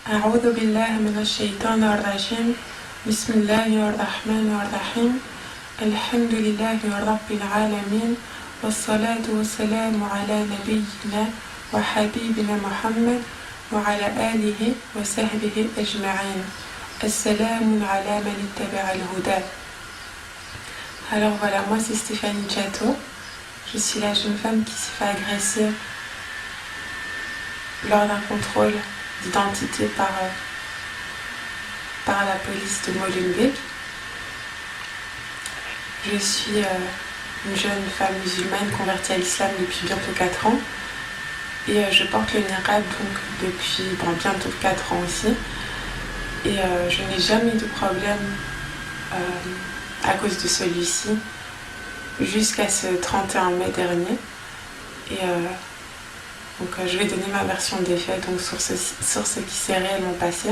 أعوذ بالله من الشيطان الرجيم بسم الله الرحمن الرحيم الحمد لله رب العالمين والصلاة والسلام على نبينا وحبيبنا محمد وعلى آله وصحبه أجمعين السلام على من اتبع الهدى. Alors voilà, moi c'est Stéphanie Chateau. Je suis la jeune femme qui s'est fait agresser lors d'un contrôle d'identité par la police de Molenbeek. Je suis une jeune femme musulmane convertie à l'islam depuis bientôt 4 ans et je porte le niqab donc depuis bientôt 4 ans aussi et je n'ai jamais eu de problème à cause de celui-ci jusqu'à ce 31 mai dernier et donc je vais donner ma version des faits donc, sur ce qui s'est réellement passé.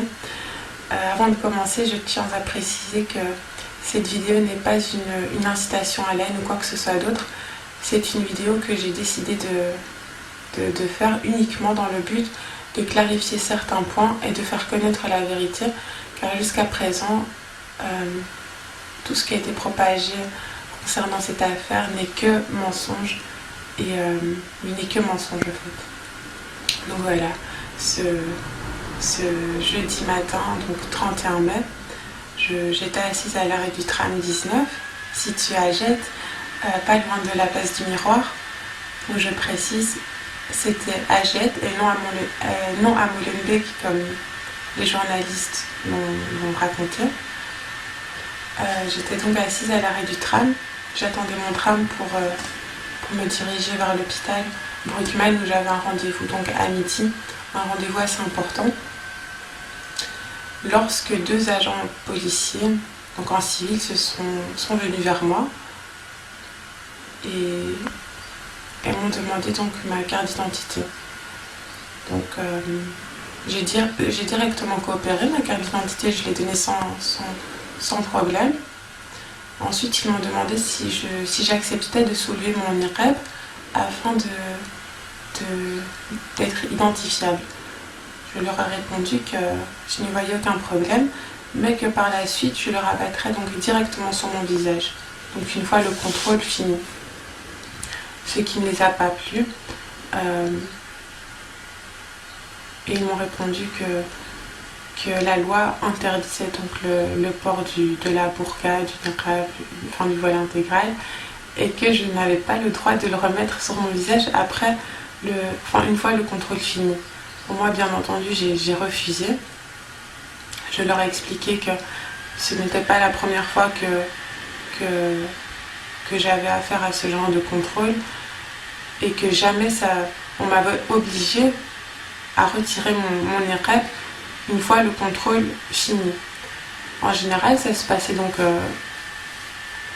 Avant de commencer, je tiens à préciser que cette vidéo n'est pas une incitation à la haine ou quoi que ce soit d'autre. C'est une vidéo que j'ai décidé de faire uniquement dans le but de clarifier certains points et de faire connaître la vérité, car jusqu'à présent, tout ce qui a été propagé concernant cette affaire n'est que mensonge et n'est que mensonge en fait. Donc voilà, ce jeudi matin, donc 31 mai, j'étais assise à l'arrêt du tram 19, situé à Jette, pas loin de la place du Miroir, où je précise, c'était à Jette et non à Molenbeek comme les journalistes l'ont raconté. J'étais donc assise à l'arrêt du tram, j'attendais mon tram pour me diriger vers l'hôpital Brugman où j'avais un rendez-vous donc à midi, un rendez-vous assez important. Lorsque 2 agents policiers, donc en civil, sont venus vers moi et m'ont demandé donc ma carte d'identité. Donc j'ai directement coopéré, ma carte d'identité je l'ai donnée sans problème. Ensuite ils m'ont demandé si j'acceptais de soulever mon niqab afin d'être identifiable. Je leur ai répondu que je n'y voyais aucun problème, mais que par la suite, je le rabattrais donc directement sur mon visage. Donc une fois le contrôle fini. Ce qui ne les a pas plu. Et ils m'ont répondu que la loi interdisait donc le port de la burqa, du niqab, du voile intégral, et que je n'avais pas le droit de le remettre sur mon visage après une fois le contrôle fini. Pour moi, bien entendu, j'ai refusé. Je leur ai expliqué que ce n'était pas la première fois que j'avais affaire à ce genre de contrôle et que jamais on m'avait obligé à retirer mon niqab une fois le contrôle fini. En général, ça se passait donc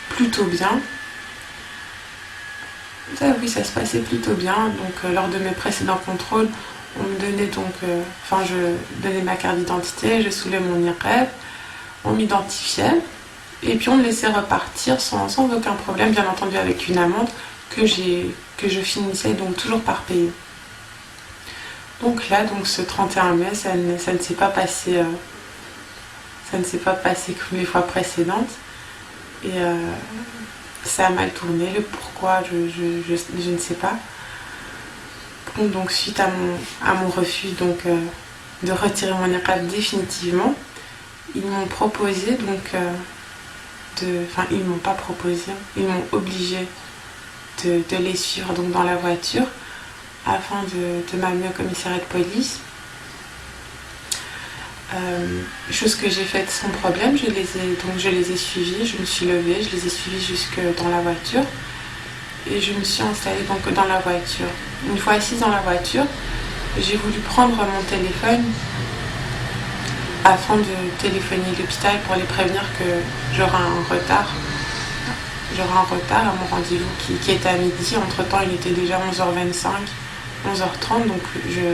plutôt bien. Oui, ça se passait plutôt bien. Donc, lors de mes précédents contrôles, on me donnait donc, je donnais ma carte d'identité, je soulevais mon niqab, on m'identifiait, et puis on me laissait repartir sans aucun problème, bien entendu avec une amende que je finissais donc toujours par payer. Donc là, ce 31 mai, ça ne s'est pas passé, comme les fois précédentes, et ça a mal tourné. Le pourquoi, je ne sais pas. Donc suite à mon refus donc, de retirer mon niqab définitivement, ils m'ont proposé donc ils m'ont pas proposé, ils m'ont obligé de les suivre donc dans la voiture afin de m'amener au commissariat de police. Chose que j'ai faite sans problème, je les ai suivis, je me suis levée, je les ai suivis jusque dans la voiture. Et je me suis installée donc dans la voiture. Une fois assise dans la voiture, j'ai voulu prendre mon téléphone afin de téléphoner à l'hôpital pour les prévenir que j'aurai un retard. J'aurai un retard à mon rendez-vous qui était à midi. Entre-temps, il était déjà 11h25, 11h30, donc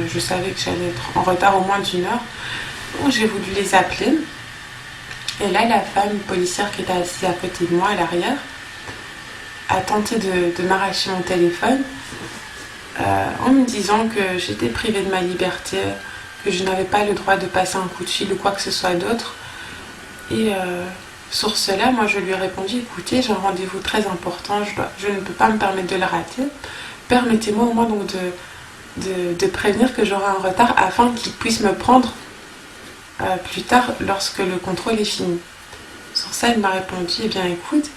je savais que j'allais être en retard au moins d'1 heure. Donc j'ai voulu les appeler. Et là, la femme policière qui était assise à côté de moi, à l'arrière, a tenté de m'arracher mon téléphone en me disant que j'étais privée de ma liberté, que je n'avais pas le droit de passer un coup de fil ou quoi que ce soit d'autre. Et sur cela, moi je lui ai répondu, écoutez, j'ai un rendez-vous très important, je ne peux pas me permettre de le rater. Permettez-moi au moins donc de prévenir que j'aurai un retard afin qu'il puisse me prendre plus tard lorsque le contrôle est fini. Sur ça, elle m'a répondu, eh bien écoute,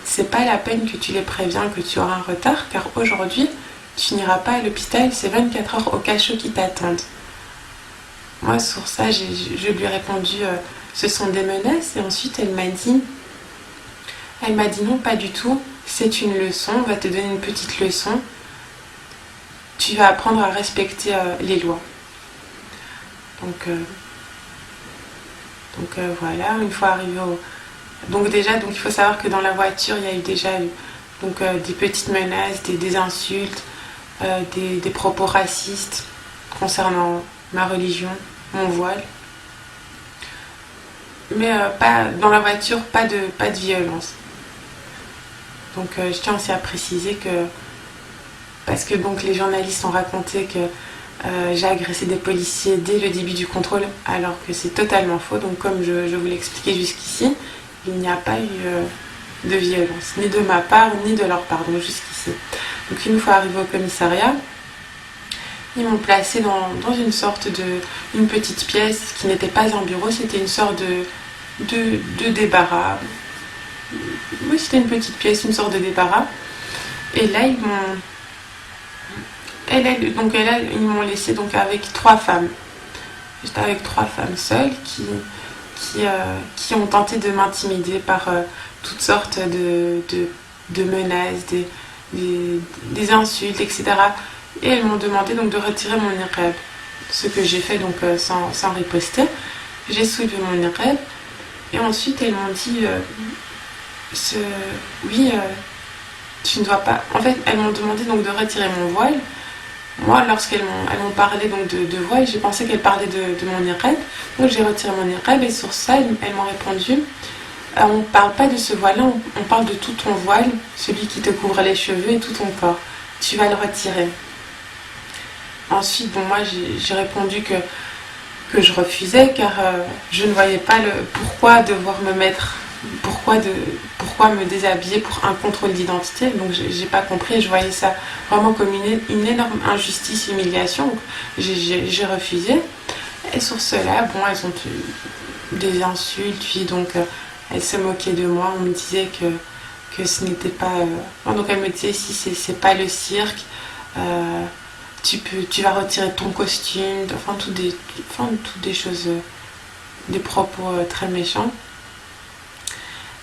c'est pas la peine que tu les préviens que tu auras un retard, car aujourd'hui, tu n'iras pas à l'hôpital, c'est 24 heures au cachot qui t'attendent. Moi, sur ça, je lui ai répondu, ce sont des menaces, et ensuite elle m'a dit non, pas du tout, c'est une leçon, on va te donner une petite leçon, tu vas apprendre à respecter les lois. Donc voilà, une fois arrivé au... Donc il faut savoir que dans la voiture, il y a eu déjà des petites menaces, des insultes, des propos racistes concernant ma religion, mon voile. Mais pas, dans la voiture, pas de violence. Donc je tiens aussi à préciser que... Parce que donc les journalistes ont raconté que j'ai agressé des policiers dès le début du contrôle, alors que c'est totalement faux. Donc comme je vous l'ai expliqué jusqu'ici, il n'y a pas eu de violence, ni de ma part, ni de leur part, donc jusqu'ici. Donc une fois arrivé au commissariat, ils m'ont placé dans une sorte une petite pièce qui n'était pas un bureau, c'était une sorte de débarras. Oui, c'était une petite pièce, une sorte de débarras. Et là, ils m'ont laissé donc avec 3 femmes. J'étais avec 3 femmes seules qui ont tenté de m'intimider par toutes sortes de menaces, des insultes, etc. Et elles m'ont demandé donc de retirer mon niqab. Ce que j'ai fait donc sans riposter. J'ai soulevé mon niqab et ensuite elles m'ont dit tu ne dois pas... En fait, elles m'ont demandé donc de retirer mon voile. Moi, lorsqu'elles m'ont parlé donc de voile, j'ai pensé qu'elles parlaient de mon niqab. Donc j'ai retiré mon niqab et sur ça, elles m'ont répondu on ne parle pas de ce voile-là, on parle de tout ton voile, celui qui te couvre les cheveux et tout ton corps. Tu vas le retirer. Ensuite, moi, j'ai répondu que je refusais car je ne voyais pas pourquoi devoir me mettre... Pourquoi me déshabiller pour un contrôle d'identité. Donc j'ai pas compris, je voyais ça vraiment comme une énorme injustice, humiliation. Donc, j'ai refusé. Et sur cela, elles ont eu des insultes, puis donc elles se moquaient de moi. On me disait que ce n'était pas... Donc elles me disaient si c'est pas le cirque, tu vas retirer ton costume, toutes des choses, des propos très méchants.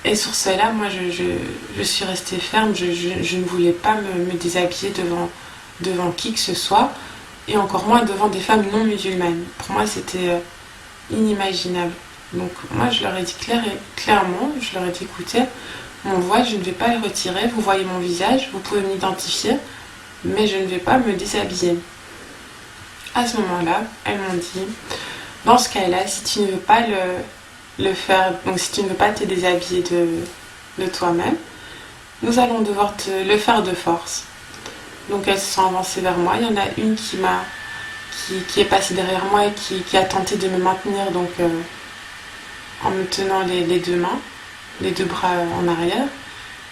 Et sur cela, moi, je suis restée ferme. Je ne voulais pas me déshabiller devant qui que ce soit, et encore moins devant des femmes non musulmanes. Pour moi, c'était inimaginable. Donc moi, je leur ai dit clairement, je leur ai dit, écoutez, mon voile, je ne vais pas le retirer. Vous voyez mon visage, vous pouvez m'identifier, mais je ne vais pas me déshabiller. À ce moment-là, elles m'ont dit, dans ce cas-là, si tu ne veux pas le faire, donc si tu ne veux pas te déshabiller de toi-même, nous allons devoir te le faire de force. Donc elles se sont avancées vers moi. Il y en a une qui est passée derrière moi et qui a tenté de me maintenir donc en me tenant les 2 mains, les 2 bras en arrière.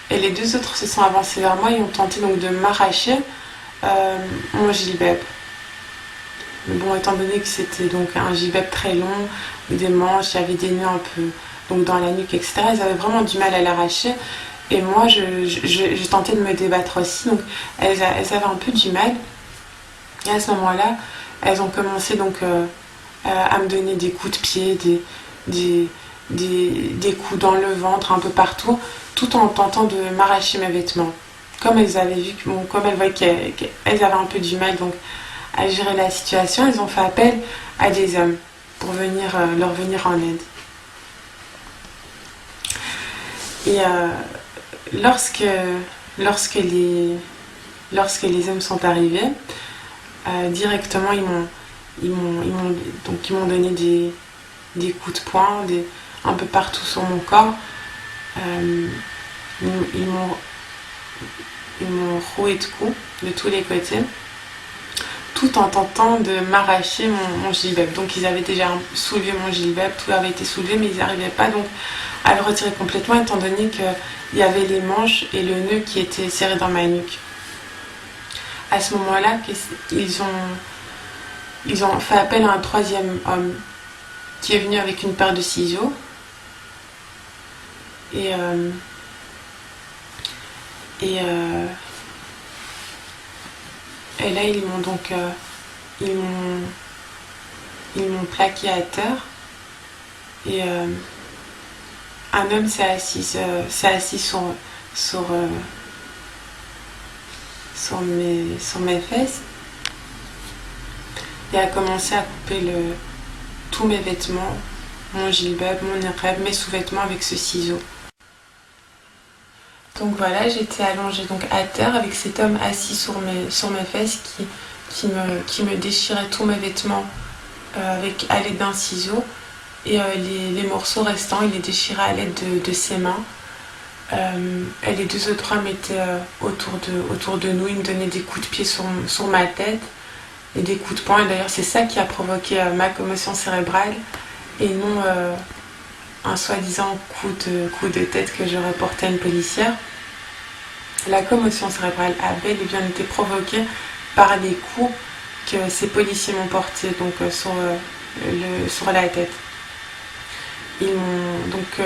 Et les 2 autres se sont avancées vers moi et ont tenté donc de m'arracher mon gilbab. Mais bon, étant donné que c'était donc un gilbab très long, des manches, il y avait des nœuds un peu donc dans la nuque, etc. Elles avaient vraiment du mal à l'arracher. Et moi, je tentais de me débattre aussi. Donc, elles avaient un peu du mal. Et à ce moment-là, elles ont commencé donc à me donner des coups de pied, des coups dans le ventre, un peu partout, tout en tentant de m'arracher mes vêtements. Comme elles avaient vu, comme elles voyaient qu'elles avaient un peu du mal donc à gérer la situation, elles ont fait appel à des hommes pour leur venir en aide. Et lorsque les hommes sont arrivés, directement ils m'ont donné des coups de poing un peu partout sur mon corps. Ils m'ont roué de coups de tous les côtés tout en tentant de m'arracher mon gilbab. Donc ils avaient déjà soulevé mon gilbab, tout avait été soulevé, mais ils n'arrivaient pas donc à le retirer complètement, étant donné qu'il y avait les manches et le nœud qui étaient serrés dans ma nuque. À ce moment-là, ils ont fait appel à un troisième homme qui est venu avec une paire de ciseaux. Et là, ils m'ont plaqué à terre. Et un homme s'est assis sur mes fesses et a commencé à couper tous mes vêtements, mon gilbab, mon niqab, mes sous-vêtements avec ce ciseau. Donc voilà, j'étais allongée donc à terre avec cet homme assis sur mes fesses qui me déchirait tous mes vêtements à l'aide d'un ciseau, et les morceaux restants il les déchirait à l'aide de ses mains. Et les deux autres hommes étaient autour de nous, ils me donnaient des coups de pied sur ma tête et des coups de poing, et d'ailleurs c'est ça qui a provoqué ma commotion cérébrale et non un soi-disant coup de tête que j'aurais porté à une policière. La commotion cérébrale a bel et bien été provoquée par les coups que ces policiers m'ont portés donc, sur la tête.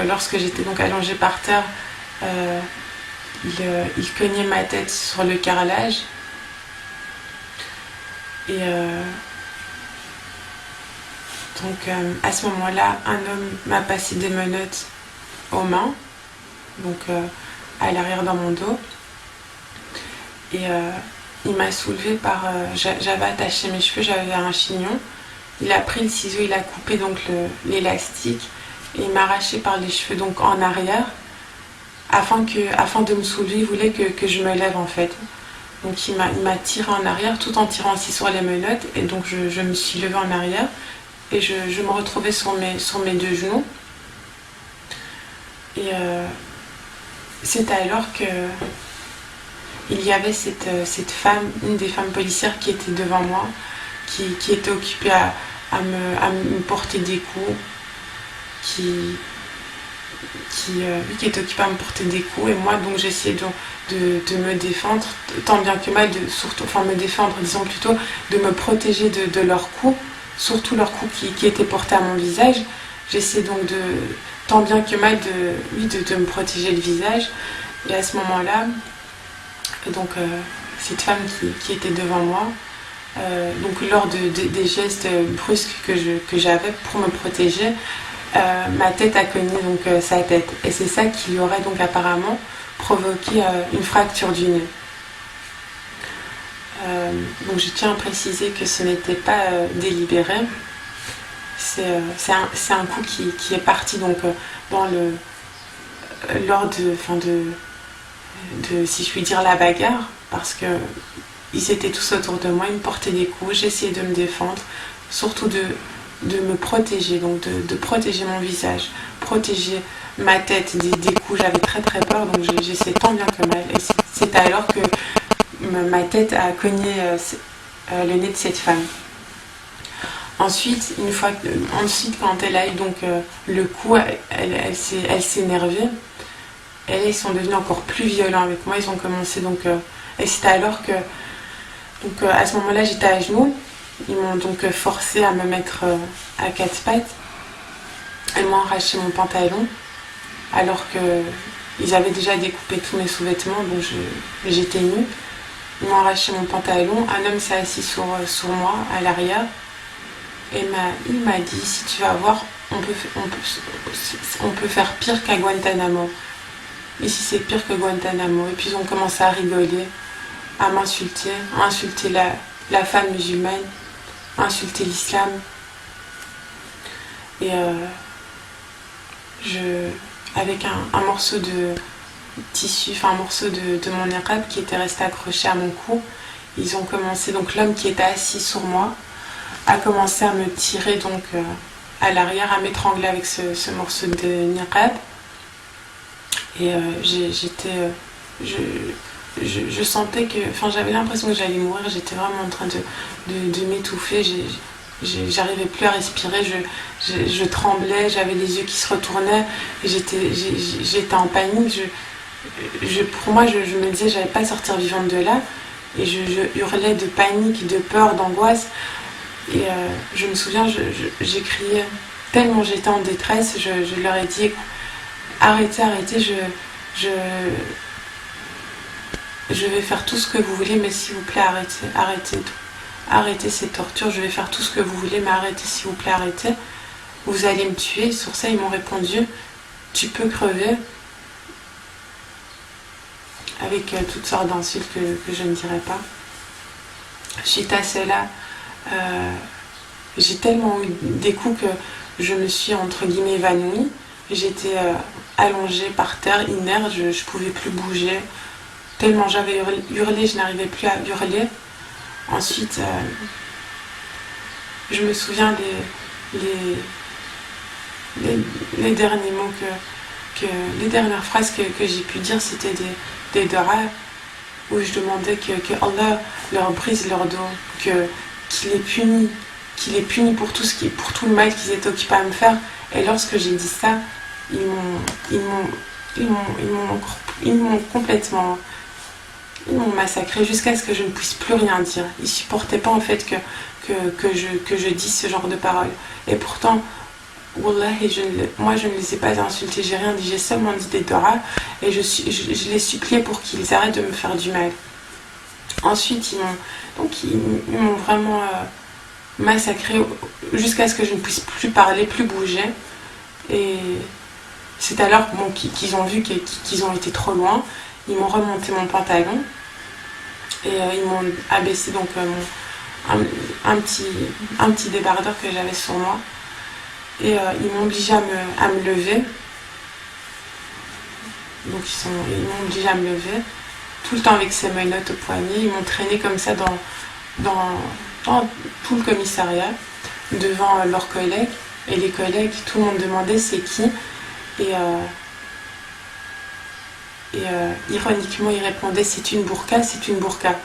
Lorsque j'étais donc allongée par terre, ils cognaient ma tête sur le carrelage. Et à ce moment-là, un homme m'a passé des menottes aux mains, donc à l'arrière dans mon dos. Et il m'a soulevée j'avais attaché mes cheveux, j'avais un chignon. Il a pris le ciseau, il a coupé donc l'élastique et il m'a arraché par les cheveux donc en arrière. Afin de me soulever, il voulait que je me lève en fait. Donc il m'a tiré en arrière tout en tirant aussi sur les menottes, et donc je me suis levée en arrière et je me retrouvais sur mes deux genoux. Et c'est alors que il y avait cette femme, une des femmes policières qui était devant moi, qui était occupée à me porter des coups, qui était occupée à me porter des coups, et moi donc j'essayais de me défendre tant bien que mal, me défendre, disons plutôt, de me protéger de leurs coups, surtout leurs coups qui étaient portés à mon visage. J'essayais donc tant bien que mal de me protéger le visage. Et à ce moment-là, donc cette femme qui était devant moi, donc lors des gestes brusques que j'avais pour me protéger, ma tête a cogné donc sa tête, et c'est ça qui lui aurait donc apparemment provoqué une fracture du nez. Donc je tiens à préciser que ce n'était pas délibéré. C'est un coup qui est parti donc lors de si je puis dire la bagarre, parce que ils étaient tous autour de moi, ils me portaient des coups, j'essayais de me défendre, surtout de me protéger, donc de protéger mon visage, protéger ma tête des coups. J'avais très très peur, donc j'essayais tant bien que mal, et c'est alors que ma tête a cogné le nez de cette femme. Ensuite, quand elle a eu donc le coup, elle s'est énervée. Et là, ils sont devenus encore plus violents avec moi. Ils ont commencé donc... et c'était alors que... Donc à ce moment-là, j'étais à genoux. Ils m'ont donc forcé à me mettre à quatre pattes. Ils m'ont arraché mon pantalon. Alors qu'ils avaient déjà découpé tous mes sous-vêtements. Donc j'étais nue. Ils m'ont arraché mon pantalon. Un homme s'est assis sur moi à l'arrière. Et il m'a dit, si tu vas voir, on peut faire pire qu'à Guantanamo. Ici c'est pire que Guantanamo. Et puis ils ont commencé à rigoler, à m'insulter, à insulter la femme musulmane, à insulter l'islam. Et avec un morceau de tissu, un morceau de mon niqab qui était resté accroché à mon cou, ils ont commencé, donc l'homme qui était assis sur moi a commencé à me tirer donc à l'arrière, à m'étrangler avec ce morceau de niqab. Et je sentais que, enfin j'avais l'impression que j'allais mourir, j'étais vraiment en train de m'étouffer, j'arrivais plus à respirer, je tremblais, j'avais les yeux qui se retournaient, j'étais en panique, pour moi je me disais j'allais pas sortir vivante de là, et je hurlais de panique, de peur, d'angoisse, et je me souviens, j'ai crié tellement j'étais en détresse, je leur ai dit arrêtez, je vais faire tout ce que vous voulez, mais s'il vous plaît, arrêtez ces tortures, je vais faire tout ce que vous voulez, mais arrêtez, s'il vous plaît, arrêtez. Vous allez me tuer. Sur ça, ils m'ont répondu, tu peux crever, avec toutes sortes d'insultes que je ne dirai pas. Suite à cela, j'ai tellement eu des coups que je me suis, entre guillemets, évanouie. J'étais allongée par terre, inerte, je ne pouvais plus bouger. Tellement j'avais hurlé, je n'arrivais plus à hurler. Ensuite, je me souviens les derniers mots les dernières phrases que j'ai pu dire, c'était des dua où je demandais que Allah leur brise leur dos, qu'il les punit pour tout le mal qu'ils étaient occupés à me faire. Et lorsque j'ai dit ça, ils m'ont massacré jusqu'à ce que je ne puisse plus rien dire. Ils supportaient pas en fait que je dise ce genre de paroles. Et pourtant, Wallahi, moi je ne les ai pas insultés, j'ai rien dit, j'ai seulement dit des dua et je les suppliais pour qu'ils arrêtent de me faire du mal. Ensuite, ils m'ont vraiment massacré jusqu'à ce que je ne puisse plus parler, plus bouger. Et c'est alors qu'ils ont vu qu'ils ont été trop loin. Ils m'ont remonté mon pantalon et ils m'ont abaissé donc un petit débardeur que j'avais sur moi. Et ils m'ont obligé à me lever. Donc ils m'ont obligé à me lever, tout le temps avec ces menottes au poignet. Ils m'ont traîné comme ça dans tout le commissariat, devant leurs collègues. Et les collègues, tout le monde demandait c'est qui. Et ironiquement, ils répondaient c'est une burqa, c'est une burqa.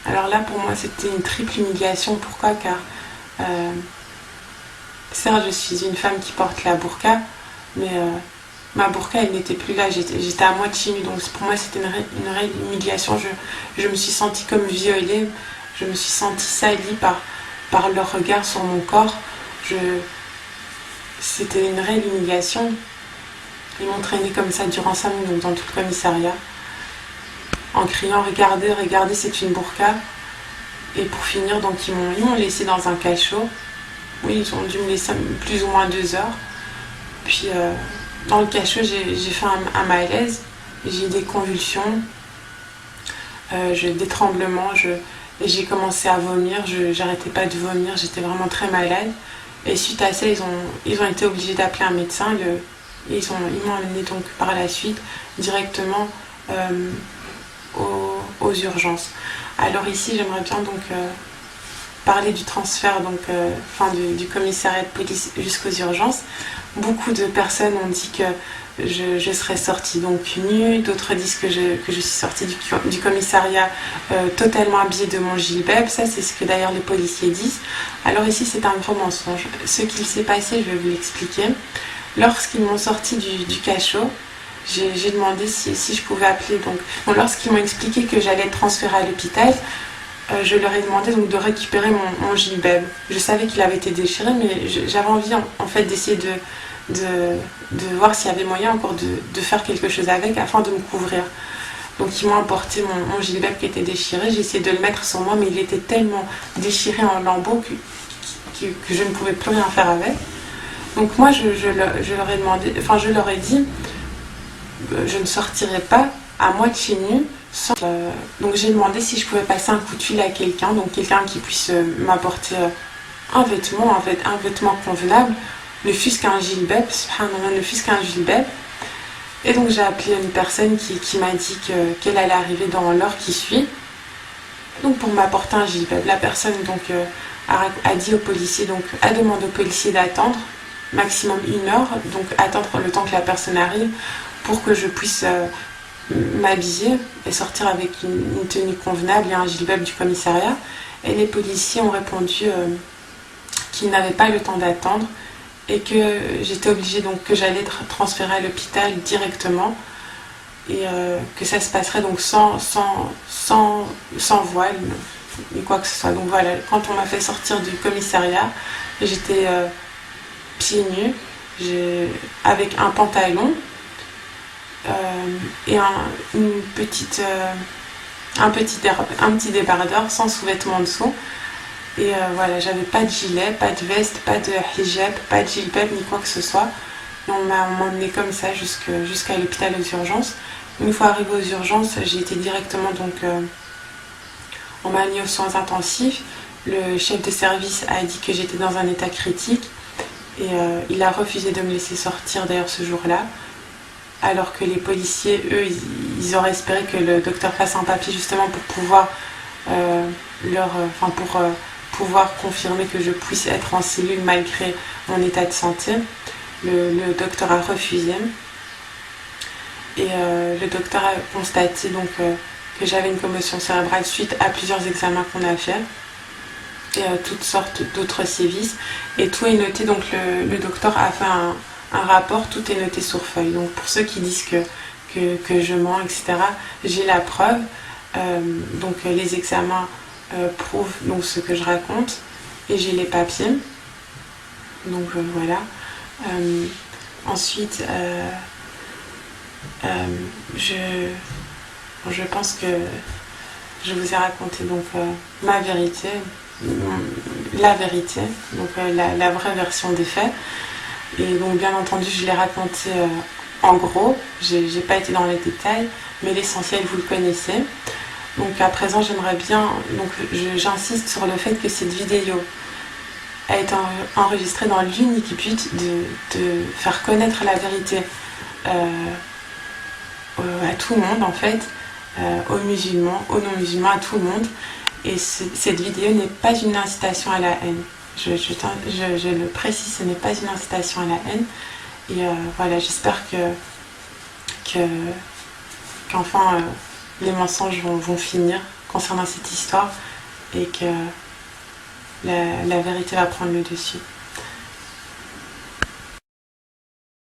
Alors là, pour moi, c'était une triple humiliation. Pourquoi ? Car certes, je suis une femme qui porte la burqa, mais ma burqa, elle n'était plus là. J'étais à moitié nue, donc pour moi, c'était une réelle humiliation. Je me suis sentie comme violée, je me suis sentie salie par leur regard sur mon corps. C'était une réelle humiliation. Ils m'ont traîné comme ça durant 5 minutes dans tout le commissariat, en criant regardez, regardez, c'est une burqa. Et pour finir, donc ils m'ont laissé dans un cachot. Oui, ils ont dû me laisser plus ou moins 2 heures. Puis dans le cachot, j'ai fait un malaise, j'ai eu des convulsions, des tremblements, et j'ai commencé à vomir, j'arrêtais pas de vomir, j'étais vraiment très malade. Et suite à ça, ils ont été obligés d'appeler un médecin. Ils m'ont amené donc par la suite directement aux urgences. Alors ici, j'aimerais bien donc parler du transfert du commissariat de police jusqu'aux urgences. Beaucoup de personnes ont dit que je serais sortie donc nue, d'autres disent que je suis sortie du commissariat totalement habillée de mon gilbab. Ça, c'est ce que d'ailleurs les policiers disent. Alors ici, c'est un gros mensonge. Ce qu'il s'est passé, je vais vous l'expliquer. Lorsqu'ils m'ont sorti du cachot, j'ai demandé si je pouvais appeler. Lorsqu'ils m'ont expliqué que j'allais être transférée à l'hôpital, je leur ai demandé donc de récupérer mon gilbab. Je savais qu'il avait été déchiré, mais j'avais envie en fait d'essayer de voir s'il y avait moyen encore de faire quelque chose avec afin de me couvrir. Donc ils m'ont apporté mon gilbab qui était déchiré. J'ai essayé de le mettre sur moi, mais il était tellement déchiré en lambeaux que je ne pouvais plus rien faire avec. Donc moi je leur ai demandé, je leur ai dit je ne sortirai pas à moitié nue. Donc j'ai demandé si je pouvais passer un coup de fil à quelqu'un, donc quelqu'un qui puisse m'apporter un vêtement convenable, ne fût-ce qu'un gilbab, subhanallah, ne fût-ce qu'un gilbab. Et donc j'ai appelé une personne qui m'a dit qu'elle allait arriver dans l'heure qui suit, donc pour m'apporter un gilbab. La personne donc a dit aux policiers, donc a demandé aux policiers d'attendre maximum 1 heure, donc attendre le temps que la personne arrive pour que je puisse m'habiller et sortir avec une tenue convenable et un gilbab du commissariat. Et les policiers ont répondu qu'ils n'avaient pas le temps d'attendre et que j'étais obligée, donc que j'allais être transférée à l'hôpital directement et que ça se passerait donc sans voile ni quoi que ce soit. Donc voilà, quand on m'a fait sortir du commissariat, j'étais pieds nus, avec un pantalon et un petit débardeur sans sous-vêtements en dessous. Et voilà, j'avais pas de gilet, pas de veste, pas de hijab, pas de jilbab ni quoi que ce soit. Et on m'a emmené comme ça jusqu'à l'hôpital aux urgences. Une fois arrivée aux urgences, j'ai été directement donc on m'a mis aux soins intensifs. Le chef de service a dit que j'étais dans un état critique et il a refusé de me laisser sortir d'ailleurs ce jour-là. Alors que les policiers, eux, ils auraient espéré que le docteur fasse un papier justement pour pouvoir pouvoir confirmer que je puisse être en cellule malgré mon état de santé. Le docteur a refusé et le docteur a constaté donc que j'avais une commotion cérébrale suite à plusieurs examens qu'on a fait et toutes sortes d'autres sévices et tout est noté. Donc le docteur a fait un rapport, tout est noté sur feuille. Donc pour ceux qui disent que je mens, etc., j'ai la preuve. Donc les examens prouvent donc ce que je raconte et j'ai les papiers. Donc voilà. Ensuite, je pense que je vous ai raconté donc ma vérité, la vérité, donc la vraie version des faits. Et donc bien entendu, je l'ai raconté en gros. J'ai pas été dans les détails, mais l'essentiel vous le connaissez. Donc à présent, j'aimerais bien, donc j'insiste sur le fait que cette vidéo a été enregistrée dans l'unique but de faire connaître la vérité à tout le monde en fait, aux musulmans, aux non-musulmans, à tout le monde. Et cette vidéo n'est pas une incitation à la haine. Je le précise, ce n'est pas une incitation à la haine. Et voilà, j'espère qu'enfin les mensonges vont finir concernant cette histoire et que la vérité va prendre le dessus.